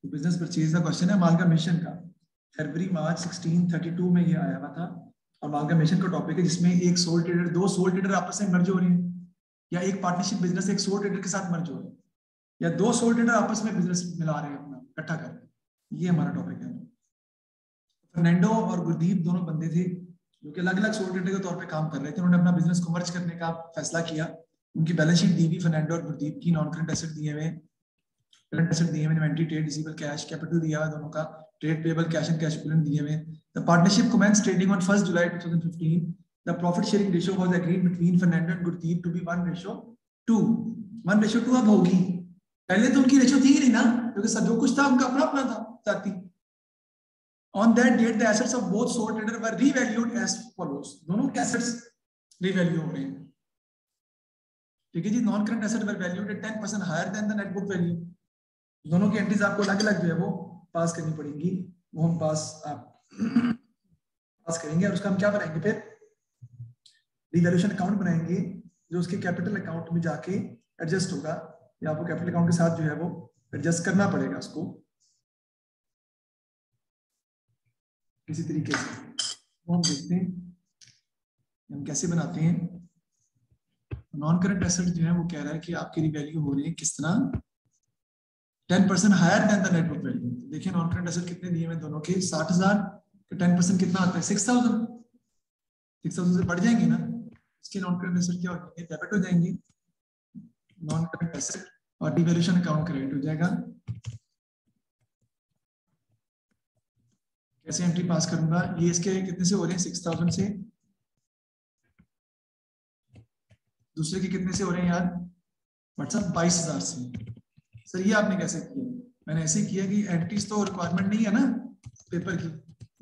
तो business purchase का question है अमालगमेशन का, फरवरी मार्च 1632 में ये आया हुआ था। अमालगमेशन का टॉपिक है जिसमें एक सोल ट्रेडर, दो सोल ट्रेडर आपस में मर्ज हो रहे हैं, या एक पार्टनरशिप बिजनेस एक सोल ट्रेडर के साथ मर्ज हो रहे हैं, या दो सोल ट्रेडर आपस में बिजनेस मिला रहे हैं अपना इकट्ठा कर रहे हैं। ये हमारा टॉपिक है। फर्नांडो और गुरदीप दोनों बंदे थे जो कि अलग अलग सोल ट्रेडर के तौर पे काम कर रहे थे। उन्होंने अपना बिजनेस को मर्ज करने का फैसला किया। उनकी बैलेंस शीट दी हुई फर्नांडो और गुरदीप की, नॉन करंट एसेट दिए हुए, करंट एसेट दिए हुए, inventory, trade receivable, cash, capital दिया हुआ दोनों का, trade payable, cash and cash equivalent दिए हुए। The partnership commenced trading on 1st July 2015. The profit sharing ratio was agreed between Fernando and Gurdeep to be 1:2. 1:2 अब होगी, पहले तो उनकी रेशियो थी ही नहीं ना, क्योंकि सब जो कुछ था उनका अपना अपना था साथी। On that date, the assets of both sole traders were revalued as follows. दोनों के assets revalue हो रहे हैं, ठीक है जी। Non current asset were valued at 10% higher than the net book value. दोनों की एंट्रीज आपको अलग अलग जो है वो पास करनी पड़ेंगी, वो हम पास करेंगे। और उसका हम क्या बनाएंगे, फिर रिवैल्यूएशन अकाउंट बनाएंगे जो उसके कैपिटल अकाउंट में जाके एडजस्ट होगा, या आपको कैपिटल अकाउंट के साथ जो है वो एडजस्ट करना पड़ेगा उसको किसी तरीके से। वो हम देखते हैं हम कैसे बनाते हैं। नॉन करंट एसेट जो है वो कह रहा है कि आपकी रिवैल्यू हो रही है किस तरह, 10% higher than the net book value. देखिए नॉन करंट एसेट कितने दिए हुए दोनों के, 60,000 का 10% कितना आता है, 6,000। 6,000 से बढ़ जाएंगे ना, इसके नॉन करंट एसेट क्या हो जाएंगे, डेबिट हो जाएंगे नॉन करंट एसेट, और डिवैल्यूएशन अकाउंट क्रेडिट हो जाएगा। कैसे एंट्री पास करूंगा, ये इसके कितने से हो रहे हैं, 6,000 से। दूसरे के कितने से हो रहे हैं यार, व्हाट्सएप 22,000 से। सर ये आपने कैसे किया, मैंने ऐसे किया कि एंट्रीज तो रिक्वायरमेंट नहीं है ना पेपर की,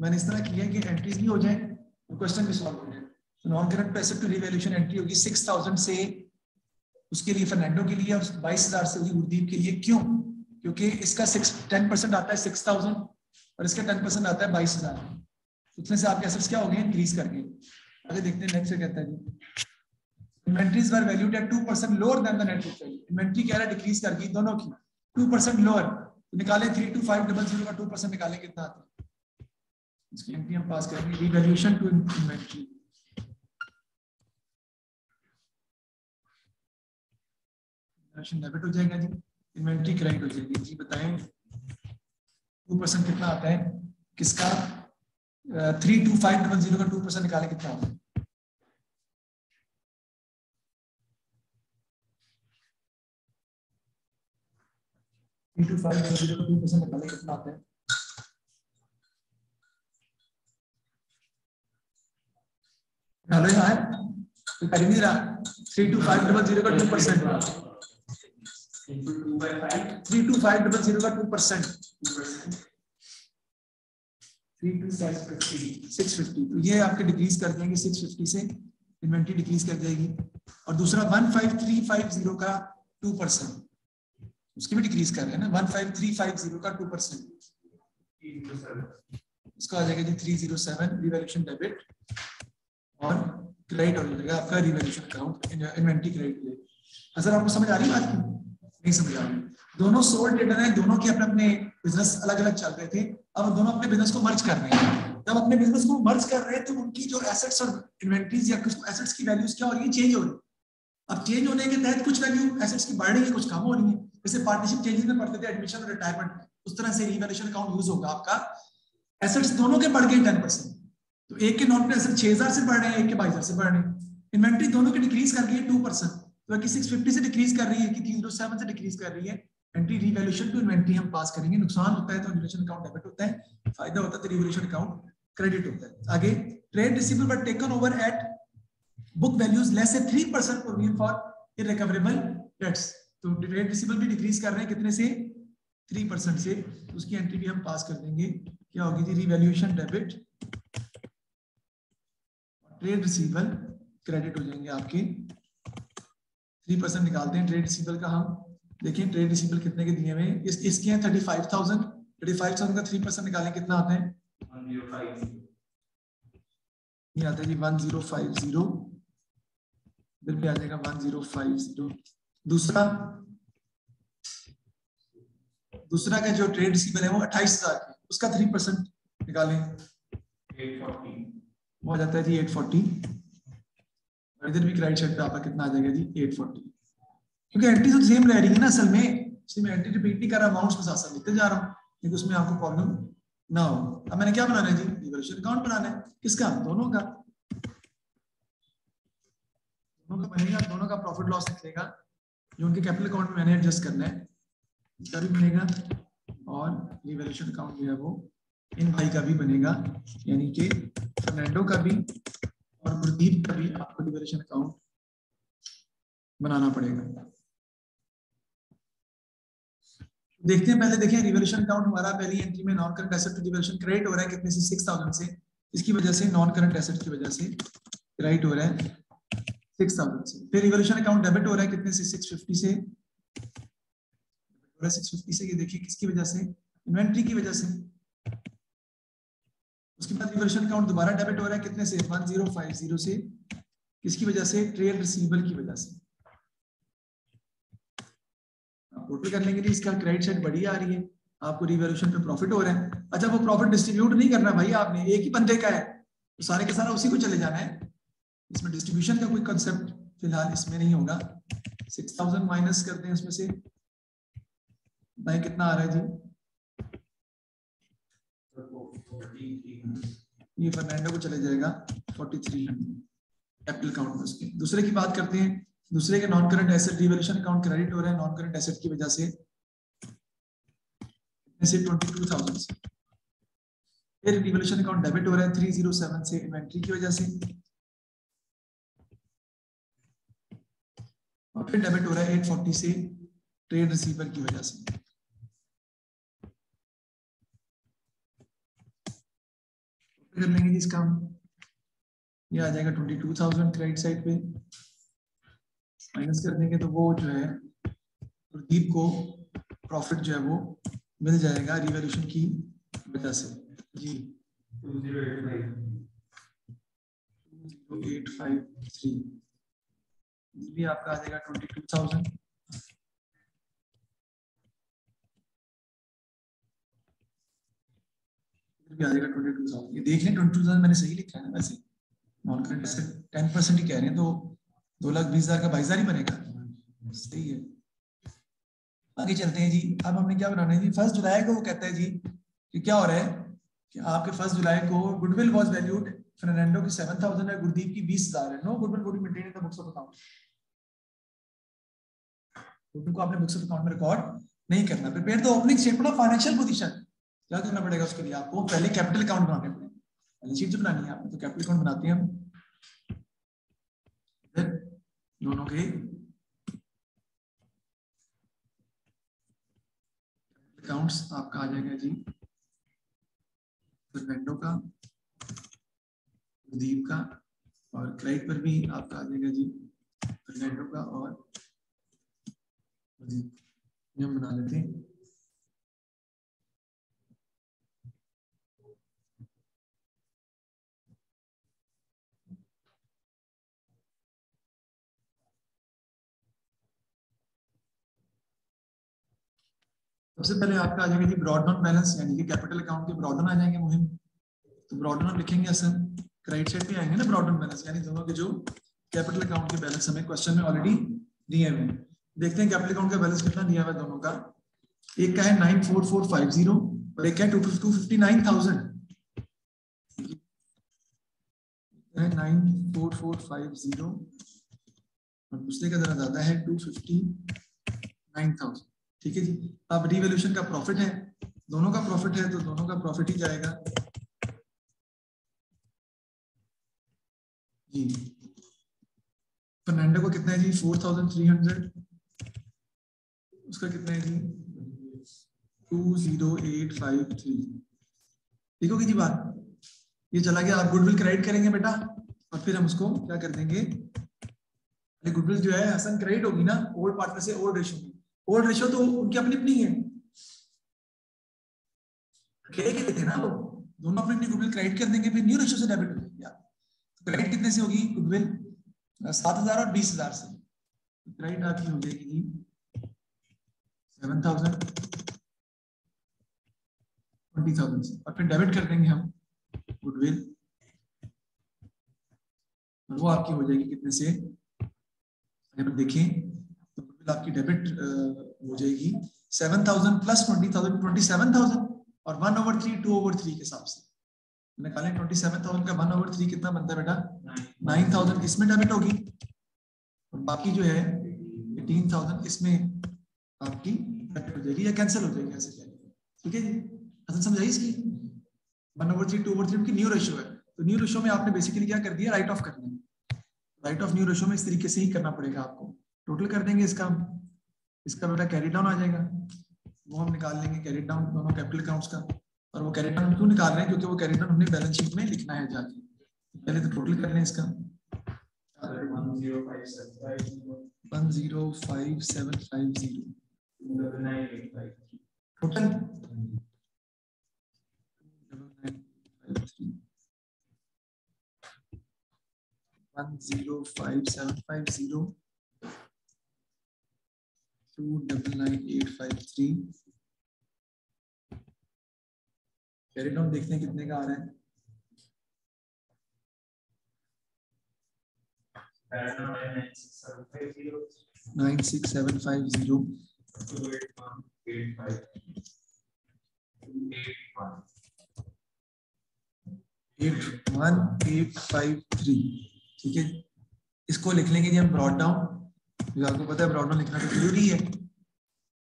मैंने इस तरह किया कि एंट्रीज भी हो जाए और क्वेश्चन भी सॉल्व हो जाए। तो non current asset to revaluation entry होगी 6,000 से उसके लिए फर्नांडो के लिए, और 22,000 से होगी गुरदीप के लिए। क्यों, क्योंकि इसका 10% आता है 6,000 और इसका 10% आता है 22,000। उसमें से आपके एसेट्स क्या हो गए, इंक्रीज कर गए। आगे देखते हैं नेक्स्ट से कहता है जी, inventories were valued at 2% lower than the net book value. Inventory कह रहा है डिक्रीज कर गई दोनों की, 2% लोअर। तो निकाले 32500 का 2% निकाले कितना आता है, इसकी एंट्री हम पास करेंगे, रिवैल्यूएशन टू इन्वेंटरी। डेबिट हो जाएगा जी, इन्वेंटरी क्रेडिट हो जाएगी जी। बताएं 2% कितना आता है किसका, 32500 का 2% निकाले कितना आता है, 32500 का 2% निकाले कितना आता है, हेलो यार तो कर नहीं रहा। 32500 का 2%, 32500 का 2%, 650। तो ये आपके डिक्रीज कर देंगे 650 से, इन्वेंटरी डिक्रीज कर जाएगी। और दूसरा 15350 का 2%, उसकी भी डिक्रीज कर रहे हैं ना, 15350 का 2%, इसका आ जाएगा जी 307। रिवैल्यूएशन डेबिट और क्रेडिट हो जाएगा आपका रिवैल्यूएशन अकाउंट, इन्वेंटरी क्रेडिट। अगर आपको समझ आ रही है बात की, नहीं समझ आ रही, दोनों सोल ट्रेडर हैं, दोनों के अपने अपने बिजनेस अलग अलग चल रहे थे, अब दोनों अपने बिजनेस को मर्ज कर रहे हैं। जब अपने बिजनेस को मर्ज कर रहे हैं तो उनकी जो एसेट्स और इन्वेंटरीज या कुछ एसेट्स की वैल्यूज क्या हो रही है, चेंज हो रही है। अब चेंज होने के तहत कुछ वैल्यू एसेट्स की बढ़ रही है, कुछ कम हो रही है। जैसे पार्टनरशिप चेंजेस में पढ़ते थे एडमिशन और रिटायरमेंट में, उस तरह से रिवैल्यूएशन अकाउंट यूज होगा आपका। एसेट्स दोनों के बढ़ गए 10%, तो एक के नॉन करंट एसेट 6,000 से बढ़ रहे हैं, एक के 22,000 से बढ़ रहे हैं। इन्वेंटरी दोनों की डिक्रीज कर रही है 2%, तो कि 650 से डिक्रीज कर रही है कि 307 से डिक्रीज कर रही है। एंट्री रिवैल्यूएशन टू इन्वेंटरी हम पास करेंगे। नुकसान होता है तो रिवैल्यूएशन अकाउंट डेबिट होता है, फायदा होता है तो रिवैल्यूएशन अकाउंट क्रेडिट होता है। आगे trade receivable were taken over at book values less से 3% प्रोविजन फॉर इररिकवरेबल डेट्स। तो ट्रेड रिसीवेबल भी डिक्रीज कर रहे हैं कितने से, 3% से, तो उसकी एंट्री भी हम पास कर देंगे। क्या होगी जी, revaluation debit, trade receivable credit हो जाएंगे आपके। 3% निकालते हैं ट्रेड रिसीवेबल का हम। देखिए ट्रेड रिसीवेबल कितने के दिए हुए हैं, इसके हैं 35,000, 35,000 का 3% निकालें कितना आता है, 1050। ये आता है जी 1050, इधर भी आ जाएगा 1050। दूसरा दूसरा का जो ट्रेड रिसीवेबल है वो 28,000 है, उसका 3% निकालें 840 हो जाता है जी 840। और इधर भी क्रेडिट साइड पे आपका कितना आ जाएगा जी 840, क्योंकि एंट्री तो सेम रह रही है ना असल में, इसलिए मैं एंट्री रिपीट नहीं कर रहा, अमाउंट्स में साथ साथ लिखते जा रहा हूँ क्योंकि उसमें आपको प्रॉब्लम ना हो। अब मैंने क्या बनाना है जी, रिवॉल्यूशन अकाउंट बनाना है, किसका, दोनों का, दोनों का बनेगा, दोनों का प्रॉफिट लॉस निकलेगा, जो उनके कैपिटल अकाउंट में मैंने एडजस्ट करना है इसका भी बनेगा, और रिवॉल्यूशन अकाउंट जो है वो इन भाई का भी बनेगा, यानी कि फर्नांडो का भी और गुरदीप का भी आपको रिवॉल्यूशन अकाउंट बनाना पड़ेगा। देखते हैं, पहले देखें रिवॉल्यूशन अकाउंट हमारा पहली एंट्री में non current asset revolution credit हो रहा है कितने से 6,000 से, इसकी वजह से नॉन करंट एसेट की वजह से क्रेडिट हो रहा है 6,000 से। फिर रिवॉल्यूशन अकाउंट डेबिट हो रहा है कितने से 650 से, 650 से, ये देखिए किसकी वजह से, इन्वेंट्री की वजह से। उसके बाद रिवॉल्यूशन अकाउंट दोबारा डेबिट हो रहा है कितने से 1050 से, किसकी वजह से, ट्रेड रिसीवेबल की वजह से। टोटल कर लेंगे, इसका क्रेडिट साइड बढ़िया आ रही है, आपको रिवॉल्यूशन पे प्रॉफिट हो रहा है। अच्छा वो प्रॉफिट डिस्ट्रीब्यूट नहीं करना भाई आपने, एक ही बंदे का है तो सारे के सारा उसी को चले जाना है, इसमें डिस्ट्रीब्यूशन का कोई कंसेप्ट फिलहाल इसमें नहीं होगा। 6,000 माइनस कर दें उसमें से, भाई कितना आ रहा है जी, ये फर्नांडो को चले जाएगा 4300 कैपिटल अकाउंट में उसके। दूसरे की बात करते हैं, दूसरे के non current asset revolution account credit हो रहा है नॉन करंट एसेट की वजह से 22,000 से। फिर रिवॉल्यूशन अकाउंट डेबिट हो रहा है 307 से इन्वेंट्री की वजह से, और फिर डेबिट हो रहा है 840 से ट्रेड रिसीवर की वजह से। कर लेंगे इसका, ये आ जाएगा 22,000 क्रेडिट साइड पे, माइनस कर देंगे तो वो जो है गुरदीप को प्रॉफिट जो है वो मिल जाएगा रिवॉल्यूशन की वजह से जी 20,853, भी आपका आ जाएगा 22,000। भी आ जाएगा 22,000, ये देख लें 22,000 मैंने सही लिखा है ना, वैसे नॉन करंट एसेट 10% ही कह रहे हैं तो 2,20,000 का 22,000 ही बनेगा, सही है। आगे चलते हैं जी, अब हमने क्या बनाना है जी, 1 जुलाई को वो कहता है जी कि क्या हो रहा है कि आपके 1 जुलाई को गुडविल वाज वैल्यूड फर्नांडो की 7,000 है, गुरदीप की 20,000 है, no goodwill would be maintained in the books of account. Goodwill को आपने बुक्स ऑफ अकाउंट में रिकॉर्ड नहीं करना। Prepare the opening statement of financial position, क्या करना पड़ेगा उसके लिए, आपको पहले कैपिटल अकाउंट बनाने पड़ेंगे, बैलेंस शीट जो बनानी है आपने तो कैपिटल अकाउंट बनाते हैं हम, फिर दोनों के अकाउंट्स आपका आ जाएगा जी फर्नांडो का, गुरदीप का, और क्रेडिट पर भी आपका आ जाएगा जी फर्नांडो का और गुरदीप, ये हम बना लेते हैं। सबसे पहले आपका आ जाएगा जी ब्रॉड डाउन बैलेंस, यानी कि कैपिटल अकाउंट के ब्रॉड डाउन आ जाएंगे मुहिम, तो ब्रॉड डाउन लिखेंगे असल क्रेडिट साइड पे आएंगे ना ब्रॉड डाउन बैलेंस, यानी दोनों के जो कैपिटल अकाउंट के बैलेंस हमें क्वेश्चन में ऑलरेडी दिए हुए हैं। देखते हैं कैपिटल अकाउंट का बैलेंस कितना दिया हुआ है दोनों का, एक का है 94450 और एक है 259,000 है 94450 और दूसरे का जरा ज्यादा है 259,000। ठीक है जी, अब रिवैल्यूएशन का प्रॉफिट है, दोनों का प्रॉफिट है तो दोनों का प्रॉफिट ही जाएगा जी। फर्नांडो को कितना है जी 4,300, उसका कितना है जी 20853। ठीक होगी जी बात, ये चला गया। आप गुडविल क्रेडिट करेंगे बेटा और फिर हम उसको क्या कर देंगे, गुडविल जो है हसन क्रेडिट होगी ना ओल्ड पार्टनर से ओल्ड रेशियो में, ओल्ड रेशियो तो उनकी अपनी अपनी है, अकेले के थे ना वो, दोनों अपनी अपनी गुडविल क्रेडिट कर देंगे, फिर न्यू रेशियो से डेबिट हो जाएगी। तो क्रेडिट कितने से होगी गुडविल 7,000 और 20,000 से, क्रेडिट आपकी हो जाएगी जी 7,000 20,000 से, और फिर डेबिट कर देंगे हम गुडविल, और वो आपकी हो जाएगी कितने से, अगर देखें तो गुडविल आपकी डेबिट हो जाएगी 7,000 प्लस 20,000, 27,000, और 1/3 2/3 के हिसाब से निकालें। 27,000 का 1/3 कितना बनता है बेटा, 9,000, इसमें डेबिट होगी, और बाकी जो है 18,000 इसमें आपकी डेबिट हो जाएगी या कैंसिल हो जाएगी, ऐसे जाएगी। ठीक है जी, असल समझाइए इसकी। 1/3 2/3 उनकी न्यू रेशियो है, तो न्यू रेशियो में आपने बेसिकली क्या कर दिया, राइट ऑफ करना है। राइट ऑफ न्यू रेशियो में इस तरीके से ही करना पड़ेगा आपको। टोटल कर देंगे इसका बेटा कैरी डाउन आ जाएगा, वो हम निकाल लेंगे कैरी डाउन दोनों कैपिटल अकाउंट्स का। और वो कैरी डाउन क्यों निकाल रहे हैं, क्योंकि वो कैरी डाउन हमने बैलेंस शीट में लिखना है जाके। पहले तो टोटल कर लें इसका 105,750 टोटल 105,750 299,853। कैरी डाउन देखते हैं कितने का आ रहा है। 96,750 81,853। ठीक है, इसको लिख लेंगे जी हम ब्रॉड डाउन, क्योंकि आपको पता है ब्रॉड डाउन लिखना तो जरूरी है।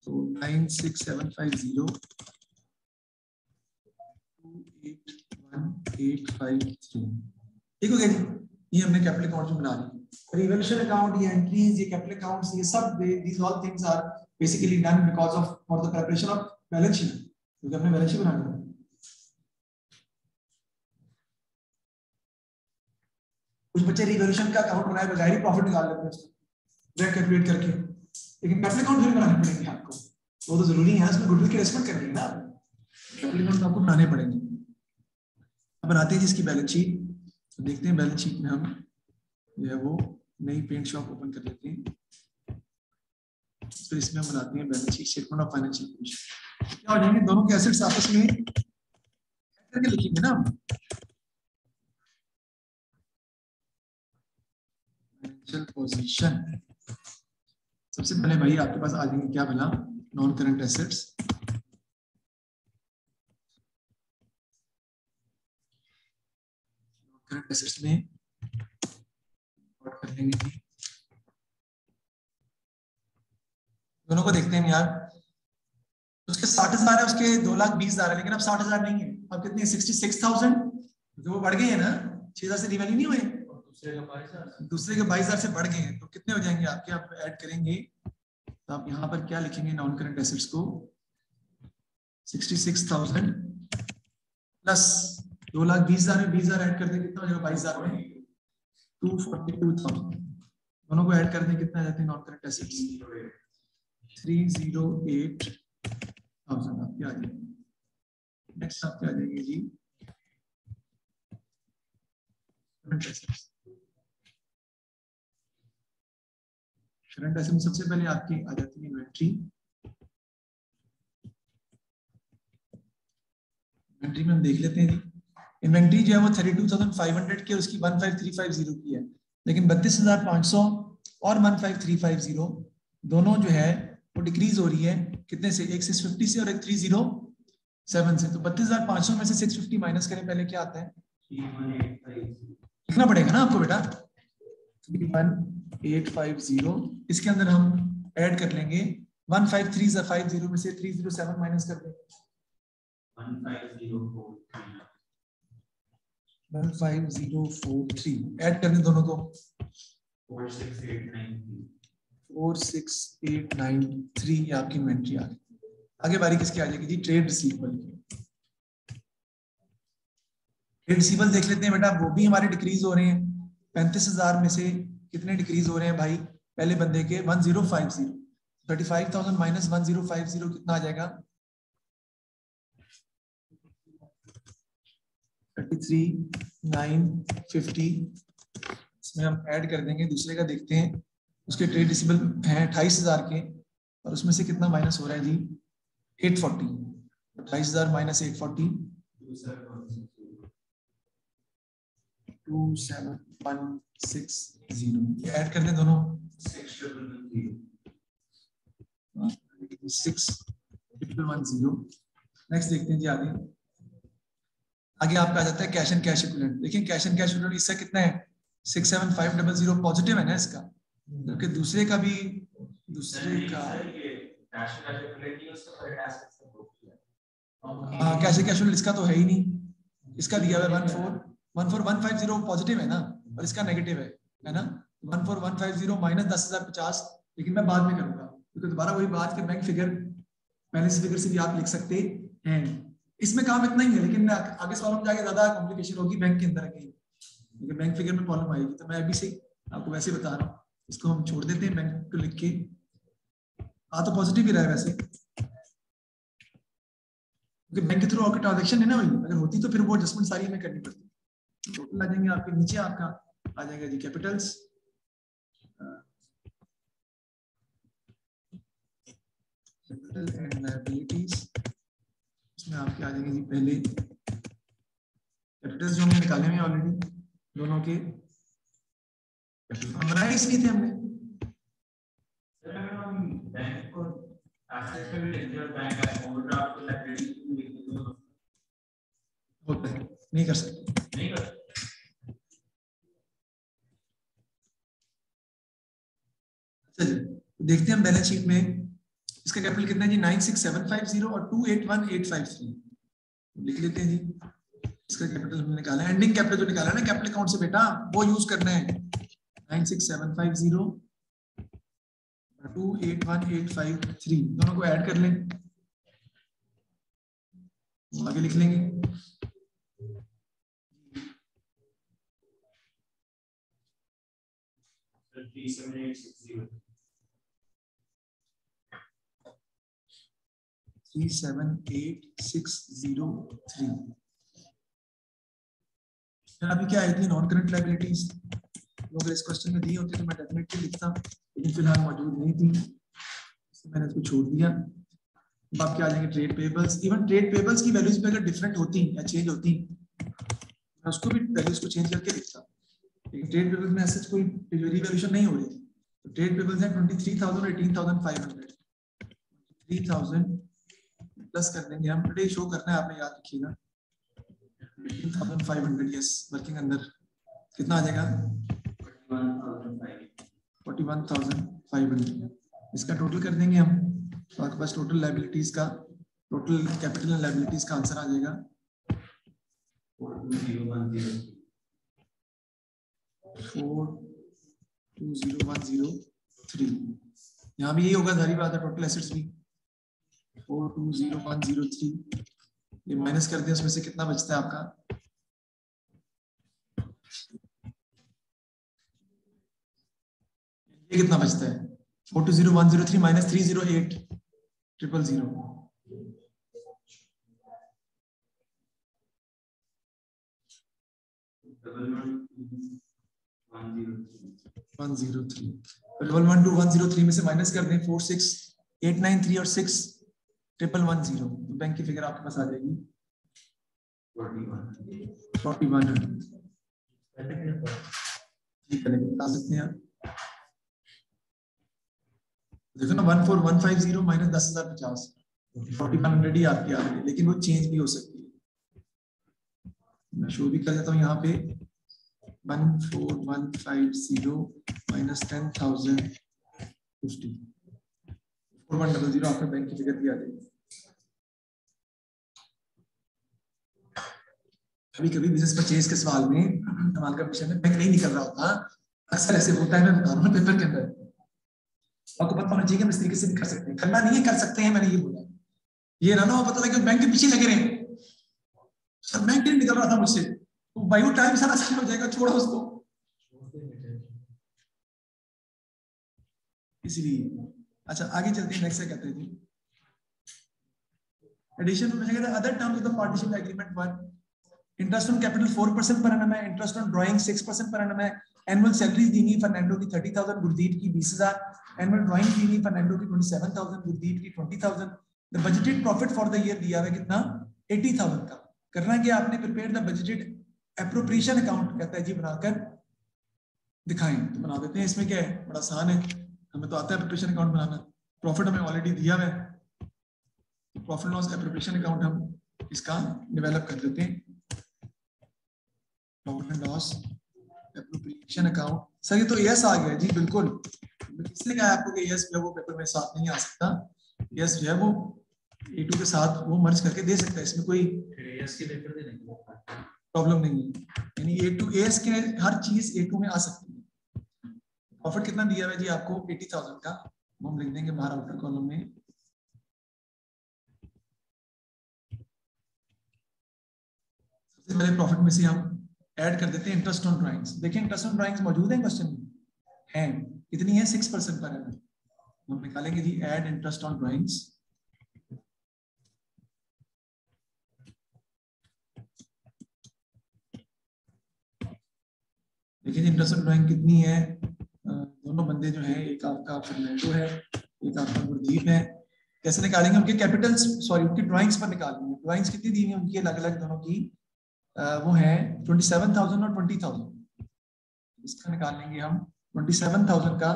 तो 96,750 281,853। ठीक हो गया जी, ये हमने कैपिटल अकाउंट में बना लिया। रिवैल्यूएशन अकाउंट, ये एंट्रीज, ये कैपिटल अकाउंट्स, ये सब these all things are basically done because of for the preparation of balance sheet, क्योंकि हमने बैलेंस शीट बनानी है। कुछ बच्चे रिवैल्यूएशन का अकाउंट बनाए बगैर ही प्रॉफिट निकाल लेते हैं उसका डायरेक्ट कैलकुलेट करके, लेकिन कैपिटल अकाउंट फिर बनाने पड़ेंगे आपको, वो तो जरूरी है, उसमें गुडविल की रेस्पेक्ट करनी है ना, कैपिटल अकाउंट आपको बनाने पड़ेंगे। अब बनाते हैं जिसकी बैलेंस शीट, तो देखते हैं बैलेंस शीट में हम जो है वो नई पेंट शॉप ओपन कर लेते हैं। तो इसमें हम बनाते हैं balance sheet, statement of financial position. क्या हो जाएंगे, दोनों के एसेट्स आपस में करके लिखेंगे ना फाइनेंशियल पोजीशन। सबसे पहले भाई आपके पास आ जाएंगे क्या बना, non current assets. Current assets में कर लेंगे जी, दोनों को देखते हैं यार। उसके 60,000 है, उसके 2,20,000 है, लेकिन अब 60,000 नहीं है, अब कितने 66,000, तो वो बढ़ गए हैं ना, 6,000 से रिवैल्यू नहीं हुए, दूसरे के 22,000 से बढ़ गए हैं, तो कितने हो जाएंगे आपके, आप ऐड करेंगे तो आप यहाँ पर क्या लिखेंगे, नॉन करंट एसेट्स को 66,000 प्लस 2,20,000 में 20,000 ऐड कर दें, कितना हो जाएगा 22,000 में 242,000, दोनों को ऐड कर दें कितना जाते हैं नॉन करंट एसेट्स 308,000 आपके आ जाएंगे। नेक्स्ट आपके आ जाएंगे जी करंट एसेट्स। करंट एसेट में सबसे पहले आपकी आ जाती है इन्वेंट्री। इन्वेंट्री में हम देख लेते हैं जी, इन्वेंट्री जो है वो 32,500 की, उसकी 15,350 की है, लेकिन 32,500 और 15,350 दोनों जो है वो डिक्रीज हो रही है, कितने से, एक 650 से और एक 307 से। तो 32,500 में से 650 माइनस करें, पहले क्या आता है लिखना पड़ेगा ना आपको बेटा, 31850, इसके अंदर हम ऐड कर लेंगे 15350 में से 307 माइनस कर देंगे 15043, ऐड कर दें दोनों को 46893, ये आपकी इन्वेंट्री आ गई। आगे बारी किसकी आ जाएगी जी, ट्रेड रिसीवेबल की। ट्रेड रिसीवेबल देख लेते हैं बेटा, वो भी हमारे डिक्रीज हो रहे हैं, 35,000 में से कितने डिक्रीज हो रहे हैं भाई, पहले बंदे के 1050, 35,000 माइनस 1050 कितना आ जाएगा 33,950, इसमें हम ऐड कर देंगे, दूसरे का देखते हैं, उसके ट्रेड रिसीवेबल हैं 28,000 के, और उसमें से कितना माइनस हो रहा है जी 840, 28,000 minus 840 27,160 ऐड कर दें दोनों 6,110। नेक्स्ट देखते हैं जी आगे आपका आ जाता है कैश एंड कैश इक्विवेलेंट। देखिए कैश एंड कैश इक्विवेलेंट इसका कितना है 67500 पॉजिटिव है ना इसका, क्योंकि दूसरे का हाँ कैश एंड कैश इक्विवेलेंट इसका तो है ही नहीं, इसका दिया हुआ है 14150 पॉजिटिव है ना और इसका नेगेटिव है ना 14150 माइनस 10,050, लेकिन मैं बाद में करूंगा क्योंकि दोबारा वही बात कि बैंक फिगर पहले से फिगर से भी आप लिख सकते हैं। इसमें काम इतना ही है, लेकिन आगे सवाल में जाके ज्यादा कॉम्प्लिकेशन होगी बैंक के अंदर कहीं, क्योंकि बैंक फिगर में प्रॉब्लम आएगी। तो मैं अभी से आपको वैसे बता रहा हूँ, इसको हम छोड़ देते हैं बैंक को लिख के। तो पॉजिटिव ही रहा है वैसे, क्योंकि बैंक के थ्रू आपकी ट्रांजेक्शन है ना, वही अगर होती तो फिर वो एडजस्टमेंट सारी हमें करनी पड़ती। टोटल आ जाएंगे आपके नीचे, आपका आ जाएगा जी कैपिटल्स, कैपिटल एंड लायबिलिटीज। इसमें आपके आ जाएंगे जी पहले कैपिटल्स जो हमने निकाले हैं ऑलरेडी दोनों के, बनाए इसलिए थे हमने बैंक को एसेट पे भी लिख दिया, बैंक का ओवरड्राफ्ट को लायबिलिटी होता है, नहीं कर सकते, नहीं कर सकते। देखते हैं हम बैलेंस शीट में इसका कैपिटल कितना है जी 96750 और 281853 लिख लेते हैं जी। इसका कैपिटल हमने निकाला है, एंडिंग कैपिटल जो निकाला है ना कैपिटल अकाउंट से बेटा, वो यूज करना है 96750 281853 दोनों को ऐड कर लें, आगे लिख लेंगे 378,603। अभी क्या आई थी नॉन करंट लायबिलिटीज, अगर इस क्वेश्चन में दी होती तो मैं डेफिनेटली लिखता, लेकिन फिलहाल मौजूद नहीं थी, मैंने इसको छोड़ दिया। अब आप क्या आ जाएंगे trade payables. Even trade payables की वैल्यूज भी अगर डिफरेंट होती या चेंज होती, मैं उसको भी वैल्यूज को चेंज करके लिखता, लेकिन ट्रेड पेबल्स में ऐसे कोई रिवैल्यूएशन नहीं हो रही थी। तो ट्रेड पेबल्स है 23,000 और 18,500, 3,000 प्लस कर देंगे हम, टुडे शो करना है आपने याद रखिएगा 18,500। यस वर्किंग अंदर कितना आ जाएगा 41,500। इसका टोटल कर देंगे हम, तो आपके पास टोटल लायबिलिटीज का, टोटल कैपिटल एंड लायबिलिटीज का आंसर आ जाएगा 420,103। यहाँ भी यही होगा, जारी बात है, टोटल एसेट्स भी 420,103। ये माइनस कर दिया, उसमें से कितना बचता है आपका, ये कितना बचता है 420,103 माइनस 308,000 103। 112,103 में से माइनस कर दें 46,893 और 6,110, तो बैंक की फिगर आपके पास आ जाएगी 4100। ठीक है, बता सकते हैं आप, देखो ना 14150 माइनस 10,050 4100 ही आपकी आ रही है, लेकिन वो चेंज भी हो सकती है। मैं शो भी कर देता हूँ यहाँ पे 14150 माइनस 10,050 4100 आपका बैंक की फिगर भी आ जाएगी। कभी कभी बिजनेस परचेज के सवाल में कमाल का विषय में बैंक नहीं निकल रहा होता, अक्सर ऐसे होता है, मैं बता रहा हूँ पेपर के अंदर। आपको पता होना चाहिए कि हम इस तरीके से भी कर सकते हैं, करना नहीं है कर सकते हैं, मैंने ये बोला। ये ना हो पता लगे बैंक के पीछे लगे रहे, सर बैंक नहीं निकल रहा था मुझसे, तो भाई वो टाइम सारा हो जाएगा, छोड़ो उसको। इसलिए अच्छा आगे चलते हैं, नेक्स्ट कहते हैं जी एडिशन में other terms of the partnership agreement 1, interest on capital 4% per annum है, interest on drawing 6% per annum है, एनुअल सैलरी देनी फर्नांडो की 30,000, गुरदीप की 20,000, एनुअल ड्राइंग देनी फर्नांडो की 27,000, गुरदीप की 20,000, the budgeted profit for the year दिया हुआ है कितना 80,000 का। करना क्या आपने, prepare the budgeted appropriation account कहता है जी बनाकर दिखाएं। तो बना देते हैं। इसमें क्या है, बड़ा आसान है, हमें तो आता है एप्रोप्रिएशन अकाउंट बनाना। प्रॉफिट हमें ऑलरेडी दिया हुआ है, प्रॉफिट लॉस एप्रोप्रिएशन अकाउंट हम इसका डेवलप कर देते हैं। Profit and loss appropriation account. Sir ये तो यस आ गया जी, बिल्कुल। किसने कहा आपको कि यस जो है वो पेपर में साथ नहीं आ सकता? यस जो है वो A2 के साथ वो मर्ज करके दे सकता है, इसमें कोई यस के पेपर देने की प्रॉब्लम नहीं है। यानी A2 यस के हर चीज A2 में आ सकती है। प्रॉफिट कितना दिया हुआ है जी आपको 80,000 का, हम लिख देंगे बाहर आउटर कॉलम में। सबसे पहले प्रॉफिट में से हम ऐड कर देते हैं इंटरेस्ट ऑन ड्राइंग्स। देखिए इंटरेस्ट ऑन ड्राइंग्स मौजूद है क्वेश्चन में, है कितनी है 6% पर है। हम निकालेंगे जी ऐड इंटरेस्ट ऑन ड्राइंग्स। देखिए इंटरेस्ट ऑन ड्राइंग कितनी है, दोनों बंदे जो है, एक आपका फर्नांडो है, एक आपका गुरदीप है। कैसे निकालेंगे उनके कैपिटल्स, सॉरी उनकी ड्राइंग्स पर निकालेंगे। ड्राइंग्स कितनी दी हुई है उनकी अलग अलग दोनों की, वो है 27,000 और 20,000। इसका निकाल लेंगे हम। 27,000 का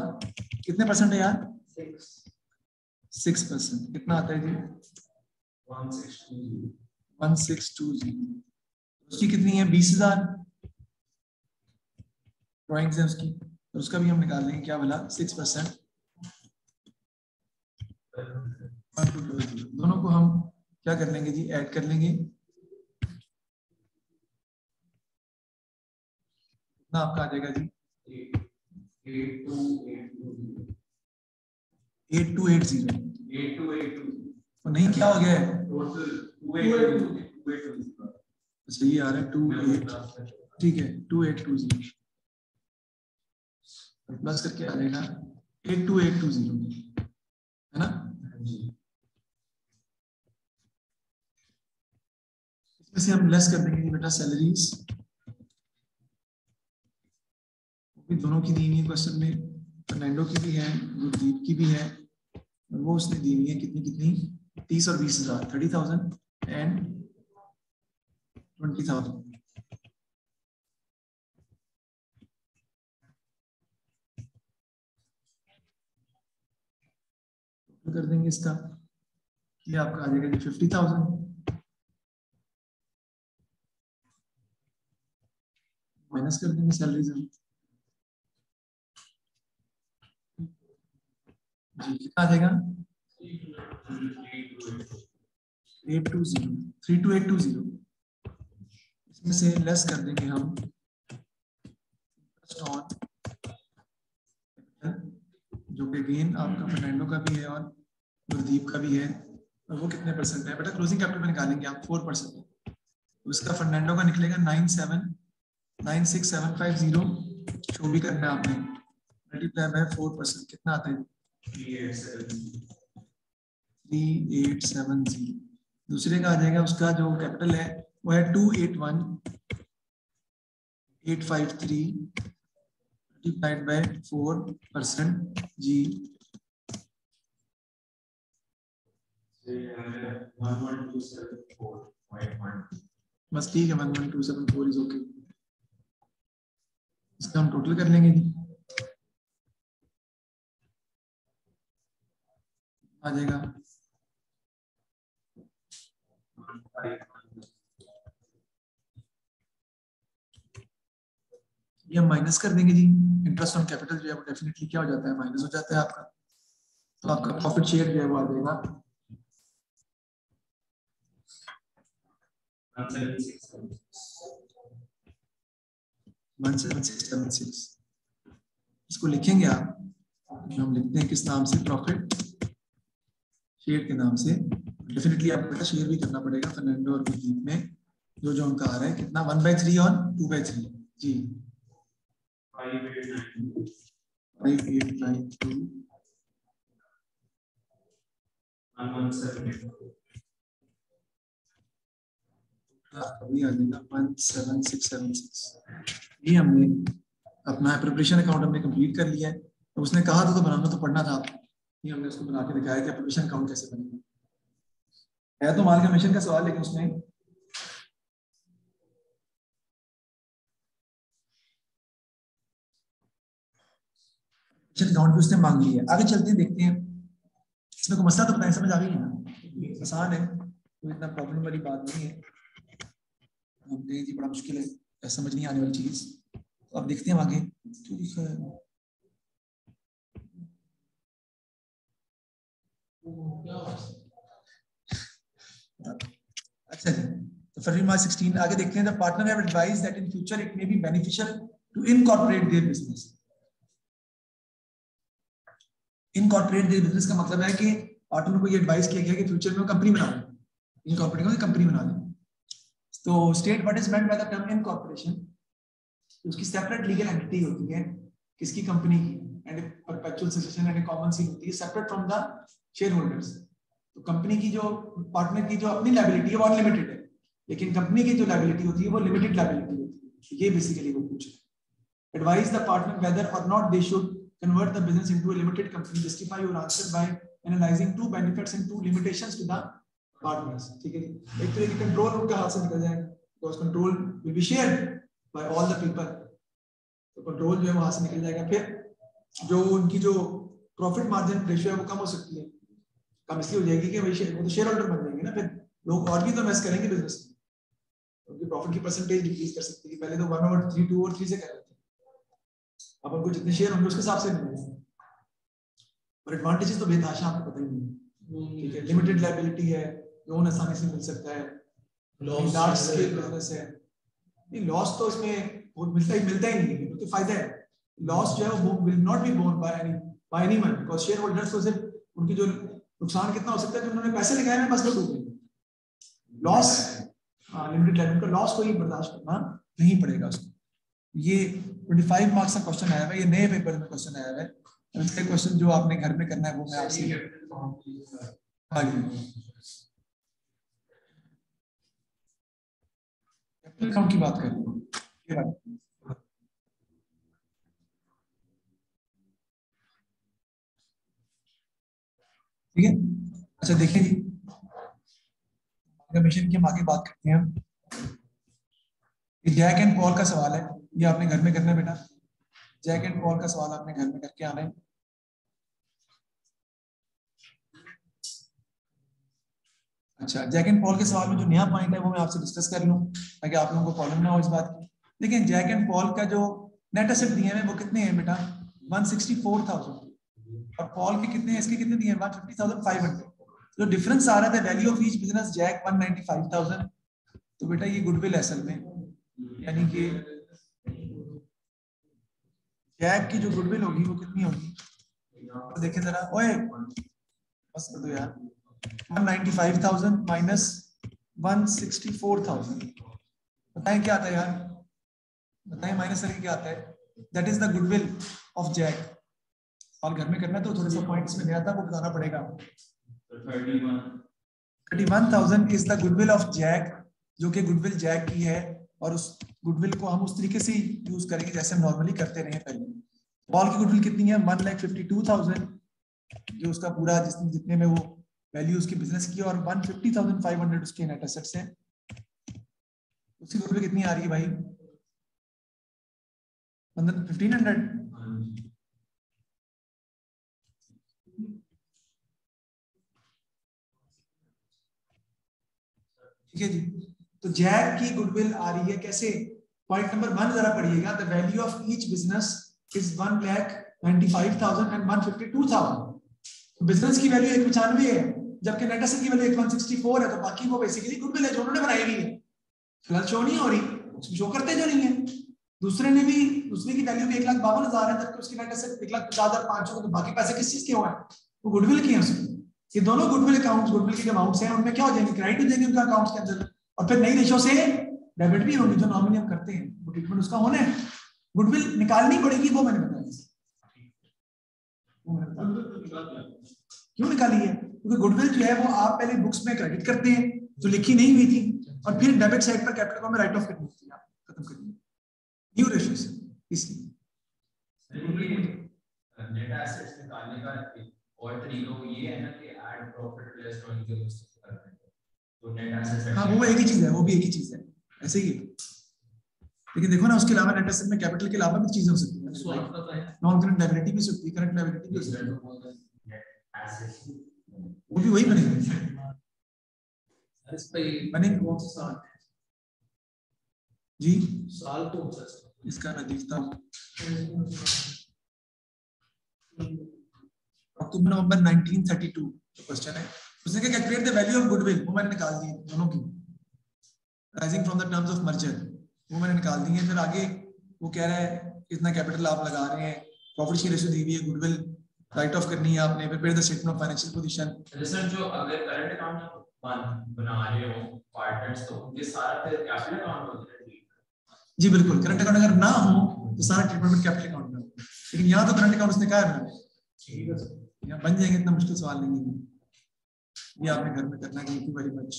कितने परसेंट है यार? 6%। कितना आता है जी? 1620। उसकी कितनी है? 20,000 ड्राइंग्स है उसकी, तो उसका भी हम निकाल लेंगे क्या वाला 6%। दोनों को हम क्या कर लेंगे जी, ऐड कर लेंगे। कितना आपका आ जाएगा जी? 8280। और नहीं क्या हो गया है? अच्छा ये आ रहा है 28, ठीक है 2820 प्लस करके आ जाएगा 82820, है ना? इसमें से हम लेस कर देंगे बेटा सैलरीज, दोनों की दी हुई है क्वेश्चन में। फर्नांडो की भी है, गुरदीप की भी है, वो उसने दी हुई है कितनी कितनी, 30 और 20,000, 30,000 एंड 20,000। कर देंगे इसका, ये आपका आ जाएगा जी 50,000 माइनस कर देंगे सैलरीज हम जी। कितना आ जाएगा? 3280। इसमें से लेस कर देंगे हम जो कि गेन आपका फर्नांडो का भी है और गुरदीप का भी है, और वो कितने परसेंट है बेटा? क्लोजिंग कैपिटल में निकालेंगे आप 4%। उसका फर्नांडो का निकलेगा 97,96750, शो भी करना है आपने, मल्टीप्लाई बाय 4%। कितना आता है? 3870। दूसरे का आ जाएगा, उसका जो कैपिटल है वो है 281,853 मल्टीप्लाइड बाय 4% जी। 11,274.1 बस ठीक है, 11,274 इज ओके। इसका हम टोटल कर लेंगे जी, आ जाएगा ये हम माइनस कर देंगे जी। इंटरेस्ट ऑन कैपिटल जो है वो डेफिनेटली क्या हो जाता है, माइनस हो जाता है आपका। तो आपका प्रॉफिट शेयर जो है वो आ जाएगा 17676। इसको लिखेंगे आप, जो हम लिखते हैं किस नाम से, प्रॉफिट शेयर के नाम से। डेफिनेटली आपको बेटा शेयर भी करना पड़ेगा फर्नांडो और गुरदीप में, जो उनका आ रहा है कितना 1/3 और 2/3 जी। 5892 अभी आ जाएगा 17676। ये हमने अपना प्रिपरेशन अकाउंट हमने कंप्लीट कर लिया है। तो उसने कहा था तो बनाना तो पड़ना था आपको, ये हमने उसको बना के दिखाया कि प्रिपरेशन अकाउंट कैसे बनेगा। है तो अमालगमेशन का सवाल, लेकिन उसमें अकाउंट भी उसने मांग लिया। आगे चलते हैं, देखते हैं इसमें कोई मसला तो बताएं, समझ आ गई है ना, आसान है, कोई इतना प्रॉब्लम वाली बात नहीं है। हम कहें जी बड़ा मुश्किल है, समझ नहीं आने वाली चीज, तो अब देखते हैं आगे क्यों लिखा है। अच्छा जी, तो फरवरी मार्च 16 आगे देखते हैं। The partner have advised that in future it may be beneficial to incorporate their business. Incorporate their business का मतलब है कि पार्टनर को ये एडवाइस किया गया कि फ्यूचर में कंपनी बना लें, इनकॉर्पोरेट को कंपनी बना लें। तो state what is meant by the term incorporation, उसकी सेपरेट लीगल एंटिटी होती है किसकी, कंपनी की, and perpetual succession and common seal होती है separate from the share holders. तो कंपनी की जो पार्टनर की जो अपनी लायबिलिटी है वो अनलिमिटेड है, लेकिन कंपनी की जो लायबिलिटी होती है वो लिमिटेड लायबिलिटी होती है। ये बेसिकली वो पूछ रहे हैं। एडवाइज द पार्टनर वेदर और not they should convert the business into a limited company. Justify your answer by analyzing two benefits and two limitations to the partners. ठीक है, एक तो ये कंट्रोल उनके हाथ से निकल जाएगा, because control will be shared by all the people. तो कंट्रोल जो है वो हाथ से निकल जाएगा। फिर जो उनकी जो प्रॉफिट मार्जिन रेशियो है वो कम हो सकती है, कम इसलिए हो जाएगी कि भाई वो तो शेयर होल्डर बन जाएंगे ना, फिर लोग और भी तो इन्वेस्ट करेंगे बिजनेस में, उनकी प्रॉफिट की परसेंटेज डिक्रीज कर सकती है। पहले तो 1/3, 2/3 से कर रहे थे, अब उनको जितने शेयर होंगे उसके हिसाब से मिलेंगे। और एडवांटेजेस तो बेतहाशा आपको पता ही नहीं, ठीक है, लिमिटेड लायबिलिटी है, लोन आसानी से मिल सकता है, लार्ज स्केल बिजनेस है। नहीं, लॉस तो इसमें वो मिलता ही नहीं है, क्योंकि फायदा है। लॉस जो है वो will not be borne by anyone, because share holders को सिर्फ उनकी जो नुकसान कितना हो सकता है, जो उन्होंने पैसे लगाए हैं बस वो डूबेंगे। लॉस लिमिटेड लायबिलिटी का लॉस कोई बर्दाश्त करना नहीं पड़ेगा उसको। ये 25 मार्क्स का क्वेश्चन आया है, ये नए पेपर में क्वेश्चन आया है। इसका क्वेश्चन जो आपने घर में करना है वो मैं आपसे अकाउंट की बात कर रही हूँ। ठीक है, अच्छा देखिए जी, मिशन की हम आगे बात करते हैं। जैक एंड पॉल का सवाल है, ये आपने घर में करना है बेटा। जैक एंड पॉल का सवाल आपने घर में करके आना है। अच्छा, जैक एंड पॉल के सवाल में जो नया पॉइंट है वो मैं आपसे डिस्कस कर लूं ताकि आप लोगों को प्रॉब्लम ना हो इस बात की। देखिए जैक एंड पॉल का जो नेट एसेट दिए हैं वो कितने हैं बेटा, 164,000, और पॉल के कितने हैं, इसके कितने दिए हैं, 150,500। जो डिफरेंस आ रहा था value of each business, Jack 195,000, तो बेटा ये गुडविल असल में, यानी कि जैक की जो गुडविल होगी वो कितनी होगी, तो देखिए जरा, ओए बस कर दो यार, 195,000 माइनस 164,000, बताएं क्या आता है यार, बताएं माइनस करके क्या आता है, that is the goodwill of Jack. और घर में करना तो थोड़े सा पॉइंट इसमें नया था वो बताना पड़ेगा। 31,000 is the goodwill of Jack, जो कि गुडविल जैक की है, और उस गुडविल को हम उस तरीके से यूज करेंगे जैसे हम नॉर्मली करते रहे पहले। पॉल की गुडविल कितनी है, 1,52,000, जो उसका पूरा जितने में वो वैल्यू उसकी बिजनेस की, और 150,500 उसके नेट एसेट्स हैं। उसकी गुडविल कितनी आ रही है भाई, 1,500। ठीक है जी, तो जैक की गुडविल आ रही है कैसे, पॉइंट नंबर 1 जरा पढ़िएगा, the value of each business is 1,95,000 and 152,000। Business की वैल्यू 195 है, जबकि नेट एसेट की वैल्यू 164 है, तो बाकी वो बेसिकली गुडविल है जो उन्होंने बनाई हुई है, फिलहाल शो नहीं हो रही, उसमें शो करते जो नहीं है। दूसरे की वैल्यू भी 1,52,000 है, जबकि उसकी नेट एसेट 1,50,500, तो बाकी पैसे किस चीज के हुए हैं, वो गुडविल के हैं उसमें। ये दोनों गुडविल अकाउंट्स, गुडविल के अमाउंट्स हैं, उनमें क्या हो जाएंगे, क्रेडिट हो जाएंगे उनका अकाउंट्स के अंदर, और फिर नई रेशो से डेबिट भी होंगी, जो नॉर्मली हम करते हैं, वो ट्रीटमेंट उसका होना है। गुडविल निकालनी पड़ेगी, वो मैंने बताया। क्यों निकाली है, क्योंकि गुडविल जो है वो आप पहले बुक्स में क्रेडिट करते हैं जो लिखी नहीं हुई थी, और फिर डेबिट साइड पर कैपिटल में राइट ऑफ करनी होती है, खत्म करनी न्यू रेशियो से, इसलिए नेट एसेट्स निकालने का और तरीका ये है ना कि add profit less on use करते हैं। हाँ वो एक ही चीज है, वो भी एक ही चीज है, ऐसे ही है। लेकिन देखो ना उसके अलावा नेट एसेट में कैपिटल के अलावा भी चीजें हो सकती है, नॉन करंट लायबिलिटी भी हो सकती है, करंट लायबिलिटी भी हो सकती है, वो भी वही बनेगी। बनेगी कौन सा साल जी? साल कौन सा इसका मैं देखता हूँ, अक्टूबर नवंबर 1932 क्वेश्चन है। उसने क्या calculate the value of goodwill, वो मैंने निकाल दी दोनों की, rising from the terms of merger, वो मैंने निकाल दी है। फिर आगे वो कह रहा है कितना कैपिटल आप लगा रहे हैं, प्रॉफिट की रेशियो दी हुई है, गुडविल राइट ऑफ करनी है आपने, prepare the statement of financial position. Sir जो अगर करंट अकाउंट बना रहे हो पार्टनर्स तो ये सारा फिर कैपिटल अकाउंट हो जाएगा? जी बिल्कुल, करंट अकाउंट अगर ना हो तो सारा ट्रीटमेंट कैपिटल अकाउंट में होगा, लेकिन यहाँ तो करंट अकाउंट उसने कहा है ना, ठीक है यहाँ बन जाएंगे, इतना मुश्किल सवाल नहीं है, ये आपने घर में करना है। Thank you very much.